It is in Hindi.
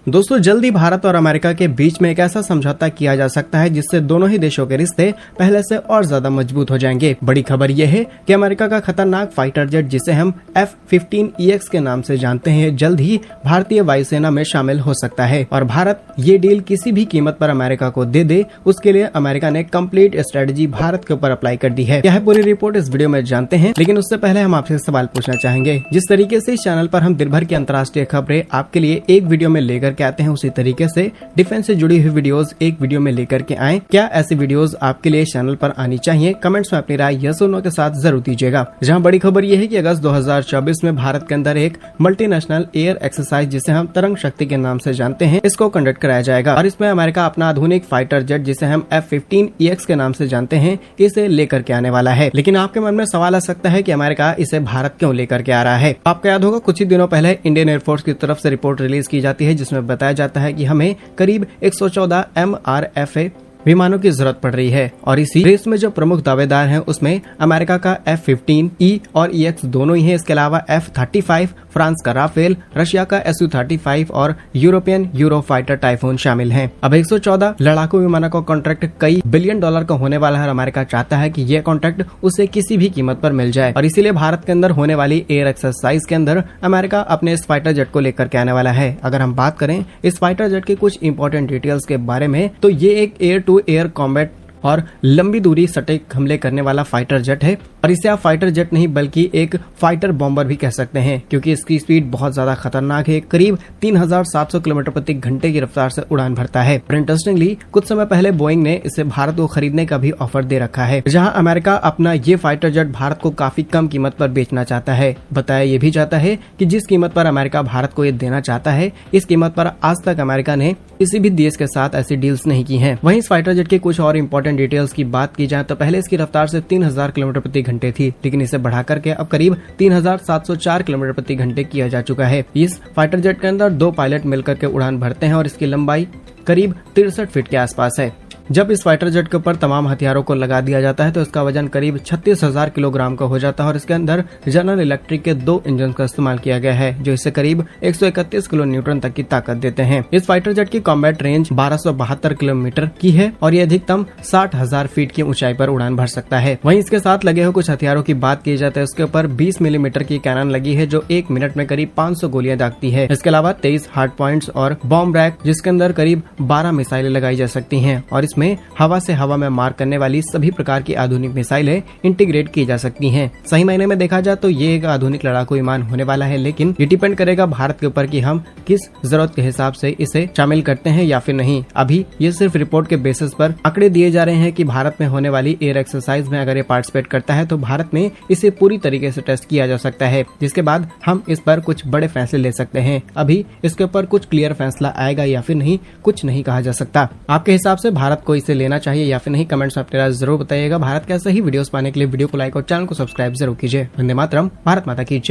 दोस्तों जल्द ही भारत और अमेरिका के बीच में एक ऐसा समझौता किया जा सकता है जिससे दोनों ही देशों के रिश्ते पहले से और ज्यादा मजबूत हो जाएंगे। बड़ी खबर यह है कि अमेरिका का खतरनाक फाइटर जेट जिसे हम F-15EX के नाम से जानते हैं जल्द ही भारतीय वायुसेना में शामिल हो सकता है और भारत ये डील किसी भी कीमत पर अमेरिका को दे उसके लिए अमेरिका ने कंप्लीट स्ट्रेटजी भारत के ऊपर अप्लाई कर दी है। यह पूरी रिपोर्ट इस वीडियो में जानते हैं, लेकिन उससे पहले हम आपसे सवाल पूछना चाहेंगे। जिस तरीके से इस चैनल पर हम दिन भर की अंतर्राष्ट्रीय खबरें आपके लिए एक वीडियो में लेकर के आते हैं, उसी तरीके से डिफेंस से जुड़ी हुई वीडियोस एक वीडियो में लेकर के आए। क्या ऐसी वीडियोस आपके लिए चैनल पर आनी चाहिए? कमेंट्स में अपनी राय यस और नो के साथ जरूर दीजिएगा। जहां बड़ी खबर यह है कि अगस्त 2024 में भारत के अंदर एक मल्टीनेशनल एयर एक्सरसाइज जिसे हम तरंग शक्ति के नाम से जानते हैं, इसको कंडक्ट कराया जाएगा और इसमें अमेरिका अपना आधुनिक फाइटर जेट जिसे हम F-15EX के नाम से जानते हैं इसे लेकर के आने वाला है। लेकिन आपके मन में सवाल आ सकता है कि अमेरिका इसे भारत क्यों लेकर के आ रहा है। आपको याद होगा कुछ ही दिनों पहले इंडियन एयरफोर्स की तरफ से रिपोर्ट रिलीज की जाती है जिसमें बताया जाता है कि हमें करीब 114 MRFA विमानों की जरूरत पड़ रही है और इसी रेस में जो प्रमुख दावेदार हैं उसमें अमेरिका का F-15E और EX दोनों ही हैं। इसके अलावा F-35 फ्रांस का राफेल, रशिया का Su-35 और यूरोपियन यूरोफाइटर टाइफून शामिल हैं। अब 114 लड़ाकू विमानों का कॉन्ट्रैक्ट कई बिलियन डॉलर का होने वाला है और अमेरिका चाहता है कि यह कॉन्ट्रैक्ट उसे किसी भी कीमत पर मिल जाए और इसीलिए भारत के अंदर होने वाली एयर एक्सरसाइज के अंदर अमेरिका अपने इस फाइटर जेट को लेकर के आने वाला है। अगर हम बात करें इस फाइटर जेट की कुछ इंपॉर्टेंट डिटेल्स के बारे में तो ये एक एयर टू एयर कॉम्बैट और लंबी दूरी सटीक हमले करने वाला फाइटर जेट है और इसे आप फाइटर जेट नहीं बल्कि एक फाइटर बॉम्बर भी कह सकते हैं क्योंकि इसकी स्पीड बहुत ज्यादा खतरनाक है। करीब 3700 किलोमीटर प्रति घंटे की रफ्तार से उड़ान भरता है। इंटरेस्टिंगली कुछ समय पहले बोइंग ने इसे भारत को खरीदने का भी ऑफर दे रखा है, जहां अमेरिका अपना ये फाइटर जेट भारत को काफी कम कीमत पर बेचना चाहता है। बताया ये भी जाता है कि जिस कीमत पर अमेरिका भारत को ये देना चाहता है इस कीमत पर आज तक अमेरिका ने किसी भी देश के साथ ऐसी डील्स नहीं की हैं। वहीं इस फाइटर जेट के कुछ और इम्पोर्टेंट डिटेल्स की बात की जाए तो पहले इसकी रफ्तार से 3000 किलोमीटर प्रति घंटे थी, लेकिन इसे बढ़ा करके अब करीब 3704 किलोमीटर प्रति घंटे किया जा चुका है। इस फाइटर जेट के अंदर 2 पायलट मिलकर के उड़ान भरते हैं और इसकी लंबाई करीब 63 फीट के आसपास है। जब इस फाइटर जेट के ऊपर तमाम हथियारों को लगा दिया जाता है तो इसका वजन करीब 36,000 किलोग्राम का हो जाता है और इसके अंदर जनरल इलेक्ट्रिक के 2 इंजन का इस्तेमाल किया गया है जो इसे करीब 131 किलो न्यूटन तक की ताकत देते हैं। इस फाइटर जेट की कॉम्बैट रेंज 1272 किलोमीटर की है और ये अधिकतम 60,000 फीट की ऊंचाई पर उड़ान भर सकता है। वहीं इसके साथ लगे हुए कुछ हथियारों की बात की जाती है उसके ऊपर 20 मिलीमीटर की कैनन लगी है जो 1 मिनट में करीब 500 गोलियां दागती है। इसके अलावा 23 हार्ड पॉइंट्स और बॉम्ब रैक जिसके अंदर करीब 12 मिसाइलें लगाई जा सकती हैं और इसमें हवा से हवा में मार करने वाली सभी प्रकार की आधुनिक मिसाइलें इंटीग्रेट की जा सकती हैं। सही मायने में देखा जाए तो ये एक आधुनिक लड़ाकू विमान होने वाला है, लेकिन ये डिपेंड करेगा भारत के ऊपर कि हम किस जरूरत के हिसाब से इसे शामिल करते हैं या फिर नहीं। अभी ये सिर्फ रिपोर्ट के बेसिस पर आंकड़े दिए जा रहे हैं कि भारत में होने वाली एयर एक्सरसाइज में अगर ये पार्टिसिपेट करता है तो भारत में इसे पूरी तरीके से टेस्ट किया जा सकता है, जिसके बाद हम इस पर कुछ बड़े फैसले ले सकते हैं। अभी इसके ऊपर कुछ क्लियर फैसला आएगा या फिर नहीं, कुछ नहीं कहा जा सकता। आपके हिसाब से भारत को इसे लेना चाहिए या फिर नहीं? कमेंट्स में अपनी राय जरूर बताइएगा। भारत के ऐसे ही वीडियोस पाने के लिए वीडियो को लाइक और चैनल को सब्सक्राइब जरूर कीजिए। वंदे मातरम, भारत माता की जय।